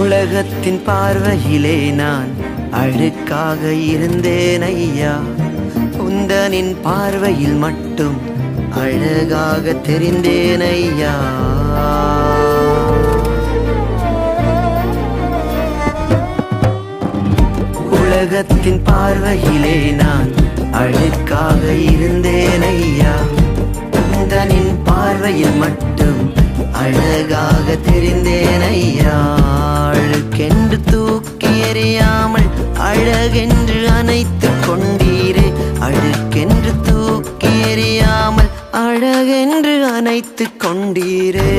உலகத்தின் பார்வையிலே நான் அழுக்காக இருந்தேன் ஐயா, உந்தனின் பார்வையில் மட்டும் அழகாக தெரிந்தேன் ஐயா. உலகத்தின் பார்வையிலே நான் அழுக்காக இருந்தேன் ஐயா, உந்தனின் பார்வையில் மட்டும் அழகாக தெரிந்தேன் ஐயா. அழுக்கென்று தூக்கி எறியாமல் அழகென்று அணைத்து கொண்டீரே, அழுக்கென்று தூக்கி எறியாமல் அழகென்று அணைத்து கொண்டீரே.